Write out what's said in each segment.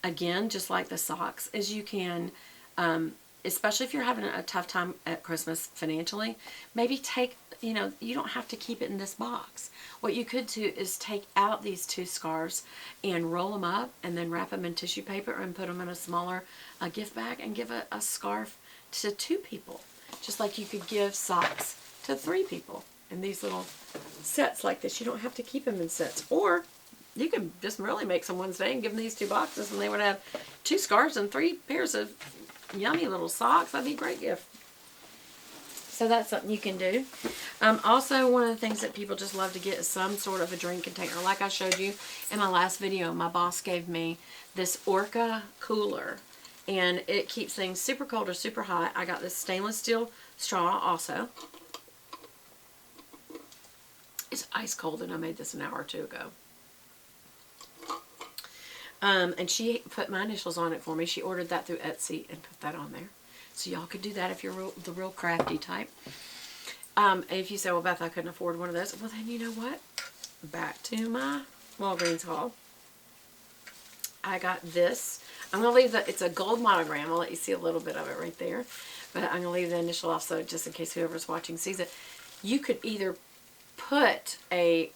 again, just like the socks, is you can, especially if you're having a tough time at Christmas financially, maybe take, you don't have to keep it in this box. What you could do is take out these two scarves and roll them up and then wrap them in tissue paper and put them in a smaller gift bag and give a scarf to two people. Just like you could give socks to three people in these little sets like this. You don't have to keep them in sets. Or you could just really make someone's day and give them these two boxes and they would have two scarves and three pairs of yummy little socks. That'd be a great gift. So that's something you can do. Also, one of the things that people just love to get is some sort of a drink container. Like I showed you in my last video, my boss gave me this Orca cooler. And it keeps things super cold or super hot. I got this stainless steel straw also. It's ice cold and I made this an hour or two ago. And she put my initials on it for me. She ordered that through Etsy and put that on there. So y'all could do that if you're the real crafty type. If you say, well, Beth, I couldn't afford one of those. Well, then you know what? Back to my Walgreens haul. I got this. I'm going to leave it's a gold monogram. I'll let you see a little bit of it right there. But I'm going to leave the initial off so just in case whoever's watching sees it. You could either put a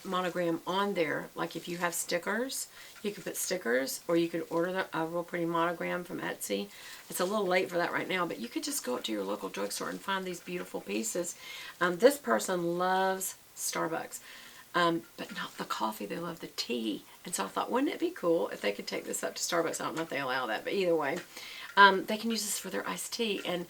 monogram on there, like if you have stickers, you could put stickers, or you could order a real pretty monogram from Etsy. It's a little late for that right now, but you could just go up to your local drugstore and find these beautiful pieces. This person loves Starbucks, but not the coffee. They love the tea. And so I thought, wouldn't it be cool if they could take this up to Starbucks? I don't know if they allow that, but either way, they can use this for their iced tea. And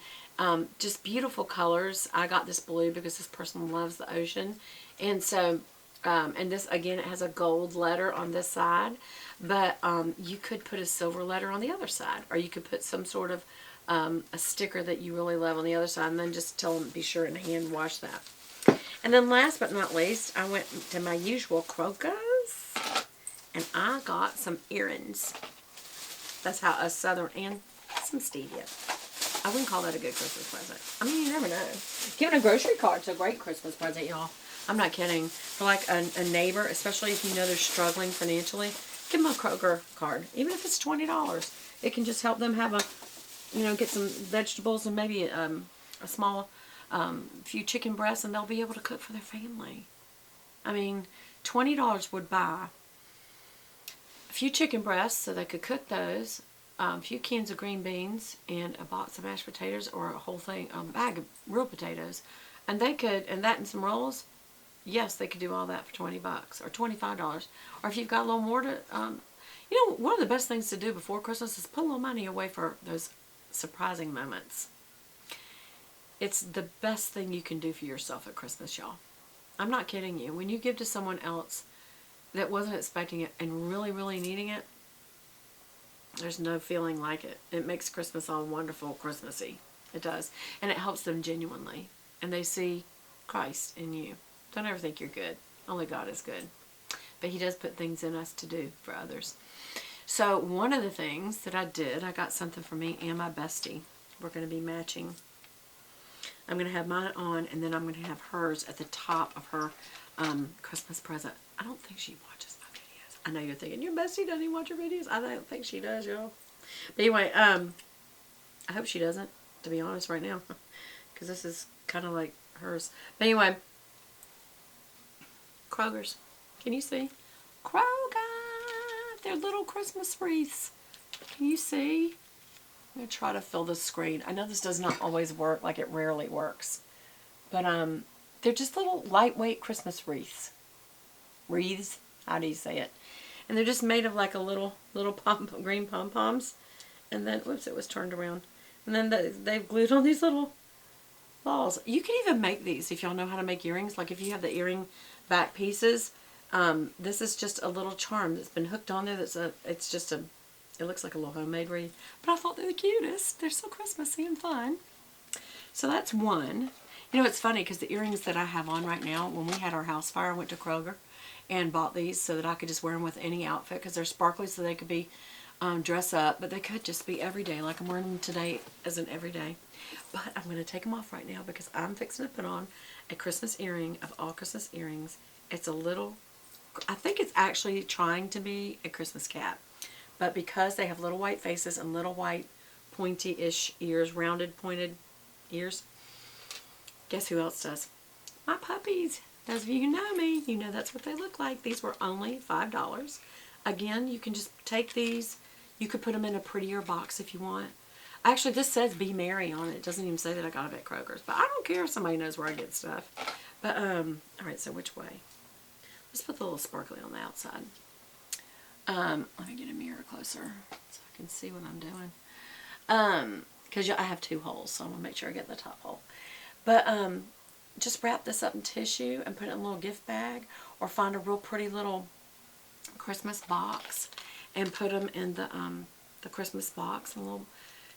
just beautiful colors. I got this blue because this person loves the ocean. And so, and this, again, it has a gold letter on this side. But you could put a silver letter on the other side. Or you could put some sort of a sticker that you really love on the other side. And then just tell them, be sure and hand wash that. And then last but not least, I went to my usual Kroger's. And I got some earrings. That's how us Southern, and some stevia. I wouldn't call that a good Christmas present. I mean, you never know. Giving a grocery card's a great Christmas present, y'all. I'm not kidding. For like a neighbor, especially if you know they're struggling financially, give them a Kroger card. Even if it's $20. It can just help them have get some vegetables and maybe a small few chicken breasts, and they'll be able to cook for their family. I mean, $20 would buy a few chicken breasts so they could cook those, a few cans of green beans, and a box of mashed potatoes, or a whole thing, a bag of real potatoes. And they could, and that and some rolls, yes, they could do all that for $20 or $25. Or if you've got a little more to, one of the best things to do before Christmas is put a little money away for those surprising moments. It's the best thing you can do for yourself at Christmas, y'all. I'm not kidding you. When you give to someone else that wasn't expecting it and really, really needing it, there's no feeling like it. It makes Christmas all wonderful, Christmassy. It does. And it helps them genuinely. And they see Christ in you. Don't ever think you're good. Only God is good. But He does put things in us to do for others. So one of the things that I did, I got something for me and my bestie. We're going to be matching. I'm going to have mine on, and then I'm going to have hers at the top of her Christmas present. I don't think she watches my videos. I know you're thinking, your bestie doesn't even watch your videos. I don't think she does, y'all. But anyway, I hope she doesn't, to be honest, right now. Because this is kind of like hers. But anyway, Kroger's. Can you see? Kroger! They're little Christmas wreaths. Can you see? I'm going to try to fill this screen. I know this does not always work, like it rarely works. But they're just little lightweight Christmas wreaths. Wreaths? How do you say it? And they're just made of like a little green pom-poms. And then, whoops, it was turned around. And then they've glued on these little balls. You can even make these if y'all know how to make earrings. Like if you have the earring back pieces, this is just a little charm that's been hooked on there. It looks like a little homemade wreath. But I thought they're the cutest. They're so Christmassy and fun. So that's one. You know, it's funny because the earrings that I have on right now, when we had our house fire, I went to Kroger and bought these so that I could just wear them with any outfit because they're sparkly, so they could be dress up, but they could just be everyday, like I'm wearing them today as an everyday. But I'm going to take them off right now because I'm fixing to put on a Christmas earring of all Christmas earrings. It's a little, I think it's actually trying to be a Christmas cap. But because they have little white faces and little white pointy-ish ears, rounded pointed ears, guess who else does? My puppies. Those of you who know me, you know that's what they look like. These were only $5. Again, you can just take these. You could put them in a prettier box if you want. Actually, this says Be Merry on it. It doesn't even say that I got it at Kroger's. But I don't care if somebody knows where I get stuff. But, alright, so which way? Let's put the little sparkly on the outside. Let me get a mirror closer so I can see what I'm doing. Because I have 2 holes, so I'm going to make sure I get the top hole. But, just wrap this up in tissue and put it in a little gift bag, or find a real pretty little Christmas box and put them in the Christmas box, and we'll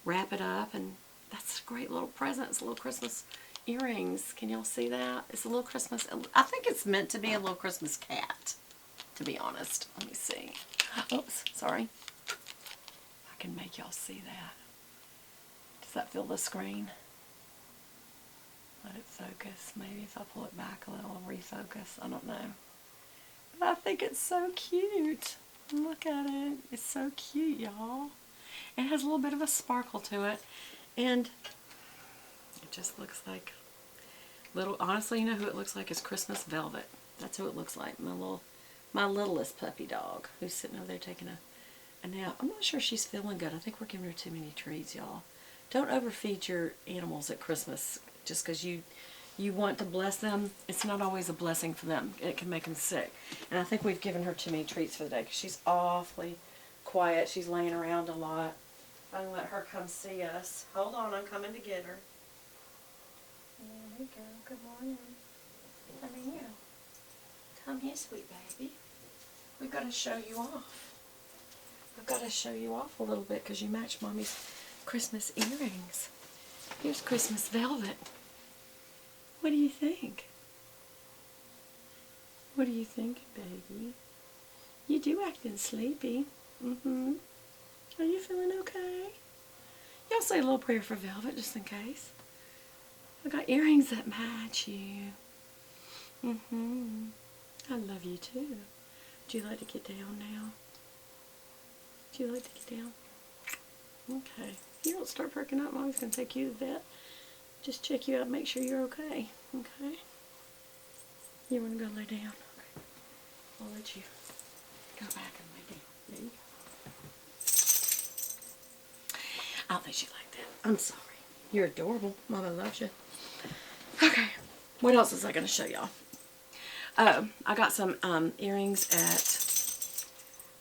wrap it up, and that's a great little present. It's a little Christmas earrings. Can y'all see that? It's a little Christmas. I think it's meant to be a little Christmas cat, to be honest. Let me see. Oops, sorry. I can make y'all see that. Does that fill the screen? Let it focus. Maybe if I pull it back a little, refocus. I don't know. But I think it's so cute. Look at it. It's so cute, y'all. It has a little bit of a sparkle to it. And it just looks like little, honestly, you know who it looks like is Christmas Velvet. That's who it looks like. My littlest puppy dog, who's sitting over there taking a nap. I'm not sure she's feeling good. I think we're giving her too many treats, y'all. Don't overfeed your animals at Christmas just because you want to bless them. It's not always a blessing for them. It can make them sick. And I think we've given her too many treats for the day because she's awfully quiet. She's laying around a lot. I'm going to let her come see us. Hold on, I'm coming to get her. There we go. Good morning. Come here. Come here, sweet baby. We've got to show you off. We've got to show you off a little bit because you match Mommy's Christmas earrings. Here's Christmas Velvet. What do you think? What do you think, baby? You do acting sleepy. Are you feeling okay? Y'all say a little prayer for Velvet just in case. I got earrings that match you. I love you too. Would you like to get down now? Would you like to get down? Okay. If you don't start perking up, Mommy's going to take you to the vet. Just check you out, make sure you're okay. Okay? You want to go lay down? Okay. I'll let you go back and lay down. There you go. I don't think she liked that. I'm sorry. You're adorable. Mama loves you. Okay. What else is I going to show y'all? I got some earrings at...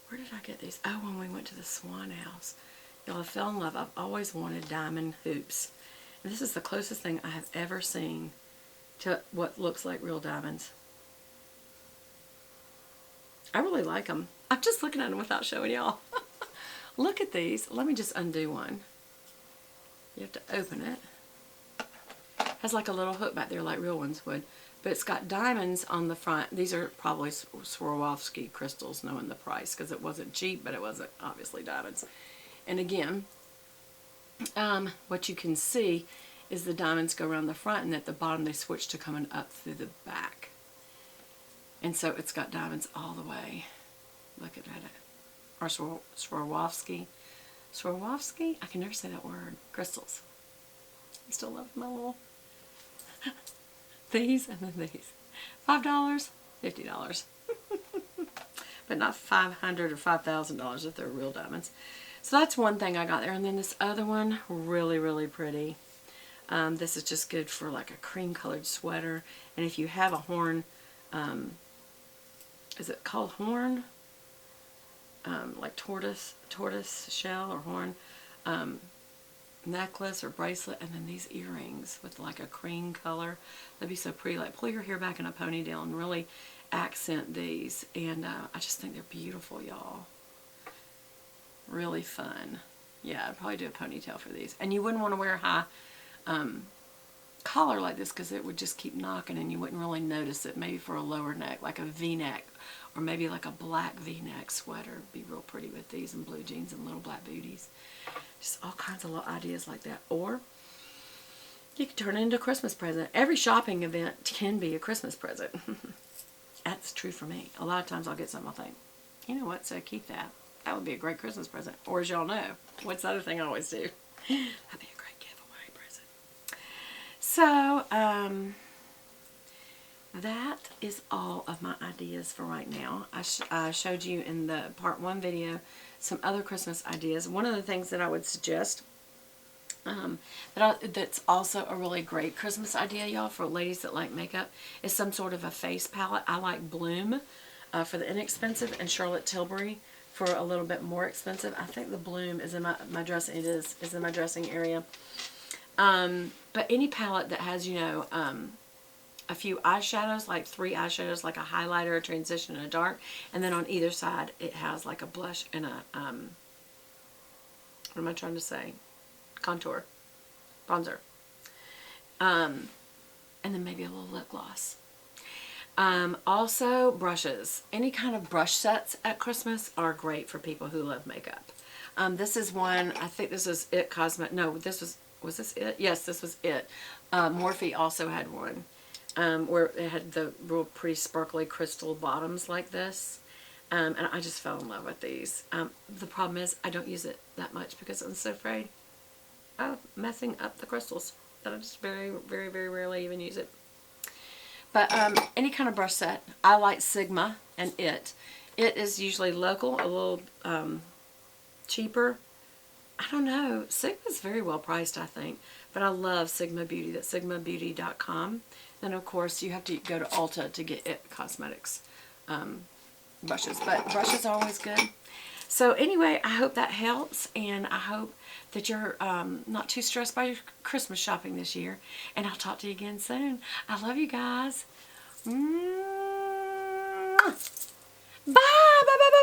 Where did I get these? Oh, when we went to the Swan House. Y'all, I fell in love. I've always wanted diamond hoops. And this is the closest thing I have ever seen to what looks like real diamonds. I really like them. I'm just looking at them without showing y'all. Look at these. Let me just undo one. You have to open it. Has like a little hook back there like real ones would. But it's got diamonds on the front. These are probably Swarovski crystals, knowing the price, because it wasn't cheap, but it wasn't obviously diamonds. And again, what you can see is the diamonds go around the front, and at the bottom they switch to coming up through the back. And so it's got diamonds all the way. Look at it. Or Swarovski. Swarovski? I can never say that word. Crystals. I still love my little... these and then these. $5, $50. But not $500 or $5,000 if they're real diamonds. So that's one thing I got there. And then this other one, really, really pretty. This is just good for like a cream colored sweater. And if you have a horn, is it called horn? Like tortoise shell or horn necklace or bracelet, and then these earrings with like a cream color. That'd be so pretty. Like pull your hair back in a ponytail and really accent these. And I just think they're beautiful, y'all. Really fun. Yeah, I'd probably do a ponytail for these. And you wouldn't want to wear a high collar like this because it would just keep knocking and you wouldn't really notice it. Maybe for a lower neck, like a V-neck, or maybe like a black V-neck sweater would be real pretty with these, and blue jeans and little black booties. Just all kinds of little ideas like that. Or you could turn it into a Christmas present. Every shopping event can be a Christmas present. That's true for me. A lot of times I'll get something I'll think, you know what, so keep that. That would be a great Christmas present. Or as y'all know, what's the other thing I always do? That'd be a great giveaway present. So, that is all of my ideas for right now. I showed you in the part 1 video some other Christmas ideas. One of the things that I would suggest that's also a really great Christmas idea, y'all, for ladies that like makeup, is some sort of a face palette. I like Bloom for the inexpensive, and Charlotte Tilbury for a little bit more expensive. I think the Bloom is in my dressing. It is in my dressing area. But any palette that has, you know, a few eyeshadows, like 3 eyeshadows, like a highlighter, a transition, and a dark, and then on either side it has like a blush and a what am I trying to say? Contour, bronzer, and then maybe a little lip gloss. Also brushes. Any kind of brush sets at Christmas are great for people who love makeup. This is one, I think this is It Cosmetic. No, this was this It? Yes, this was It. Morphe also had one where it had the real pretty sparkly crystal bottoms like this. And I just fell in love with these. The problem is I don't use it that much because I'm so afraid of messing up the crystals that I just very, very, very rarely even use it. But any kind of brush set. I like Sigma and It. It is usually local, a little cheaper. I don't know. Sigma's very well priced, I think. But I love Sigma Beauty. That's sigmabeauty.com. Then, of course, you have to go to Ulta to get It Cosmetics brushes. But brushes are always good. So anyway, I hope that helps, and I hope that you're not too stressed by your Christmas shopping this year. And I'll talk to you again soon. I love you guys. Bye! Bye, bye, bye.